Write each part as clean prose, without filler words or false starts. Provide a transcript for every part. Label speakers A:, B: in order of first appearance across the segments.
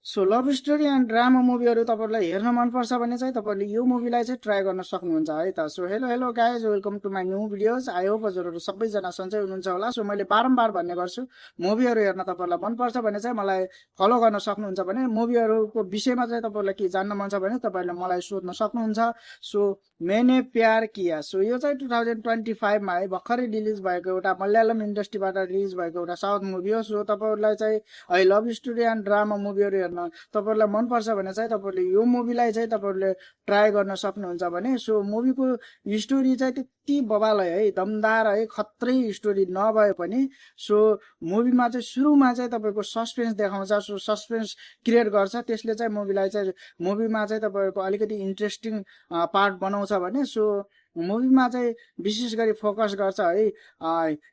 A: So love story and drama मुभीहरू तपाईँलाई हेर्न मनपर्छ भने चाहिँ तपाईँले यो मुभीलाई चाहिँ ट्राई गर्न सक्नुहुन्छ है त। So hello hello guys, welcome to my new videos. I hope हजुरहरू सबैजना सन्चै हुनुहुन्छ होला। सो मैले बारम्बार भन्ने गर्छु, मुभीहरू हेर्न तपाईँलाई मनपर्छ भने चाहिँ मलाई फलो गर्न सक्नुहुन्छ। भने मुभीहरूको विषयमा चाहिँ तपाईँलाई के जान्न मन छ भने तपाईँले मलाई सोध्न सक्नुहुन्छ। सो मैंने प्यार किया, सो यो चाहिँ 2025मा है भर्खरै रिलिज भएको एउटा मलयालम इन्डस्ट्रीबाट रिलिज भएको एउटा साउथ मुभी हो। सो तपाईँहरूलाई चाहिँ है लभ स्टोरी एन्ड ड्रामा मुभीहरू हेर्न तपाईँहरूलाई मनपर्छ भने चाहिँ तपाईँले यो मुभीलाई चाहिँ तपाईँले ट्राई गर्न सक्नुहुन्छ। भने सो मुभीको स्टोरी चाहिँ त्यति बवाल है, दमदार है, खत्रै स्टोरी नभए पनि सो मुभीमा चाहिँ सुरुमा चाहिँ तपाईँको सस्पेन्स देखाउँछ। सो सस्पेन्स क्रिएट गर्छ, त्यसले चाहिँ मुभीलाई चाहिँ मुभीमा चाहिँ तपाईँको अलिकति इन्ट्रेस्टिङ पार्ट बनाउँछ। भने सो मुभीमा चाहिँ विशेष गरी फोकस गर्छ है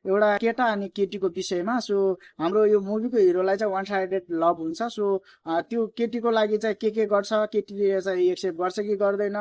A: एउटा केटा अनि केटीको विषयमा। सो हाम्रो यो मुभीको हिरोलाई चाहिँ वान साइडेड लभ हुन्छ। सो त्यो केटीको लागि चाहिँ के गर्छ, केटीले चाहिँ एक्सेप्ट गर्छ कि गर्दैन,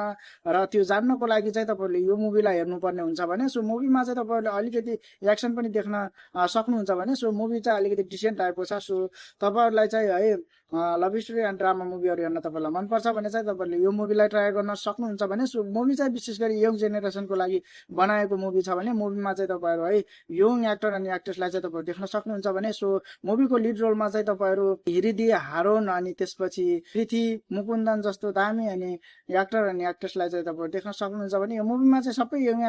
A: र त्यो जान्नको लागि चाहिँ तपाईँहरूले यो मुभीलाई हेर्नुपर्ने हुन्छ। भने सो मुभीमा चाहिँ तपाईँहरूले अलिकति एक्सन पनि देख्न सक्नुहुन्छ। भने सो मुभी चाहिँ अलिकति डिसेन्ट टाइपको छ। सो तपाईँहरूलाई चाहिँ है लभ स्टोरी एन्ड ड्रामा मुभीहरू हेर्न तपाईँलाई मनपर्छ भने चाहिँ तपाईँहरूले यो मुभीलाई ट्राई गर्न सक्नुहुन्छ। भने सो मुभी चाहिँ विशेष गरी यङ जेनेरेसनको लागि बनाएको मुभी छ। भने मुभीमा चाहिँ तपाईँहरू है यङ एक्टर अनि एक्ट्रेसलाई चाहिँ तपाईँहरू देख्न सक्नुहुन्छ। भने सो मुभीको लिड रोलमा चाहिँ तपाईँहरू हृदय हारोन अनि त्यसपछि प्रीति मुकुन्दन जस्तो दामी अनि एक्टर अनि एक्ट्रेसलाई चाहिँ तपाईँहरू देख्न सक्नुहुन्छ। भने यो मुभीमा चाहिँ सबै यङ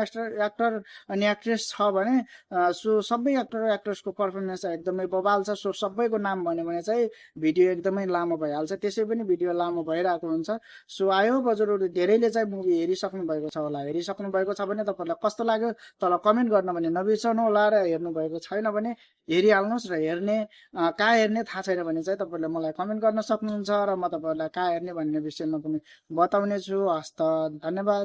A: एक्टर अनि एक्ट्रेस छ। भने सो सबै एक्टर एक्ट्रेसको पर्फर्मेन्स एकदमै बवाल छ। सो सबैको नाम भन्यो भने चाहिँ भिडियो एकदमै लामो भइहाल्छ, त्यसै पनि भिडियो लामो भइरहेको हुन्छ। सो आई होप हजुरहरू धेरैले चाहिँ मुभी हेरिसक्नु भएको छ होला। हेरिसक्नु भएको छ भने तपाईँलाई कस्तो लाग्यो तल कमेन्ट गर्न भने नबिर्सनु होला, र हेर्नु भएको छैन भने हेरिहाल्नुहोस्। र हेर्ने कहाँ हेर्ने थाहा छैन भने चाहिँ तपाईँहरूले मलाई कमेन्ट गर्न सक्नुहुन्छ, र म तपाईँहरूलाई कहाँ हेर्ने भन्ने विषयमा पनि बताउने छु। हस्त, धन्यवाद।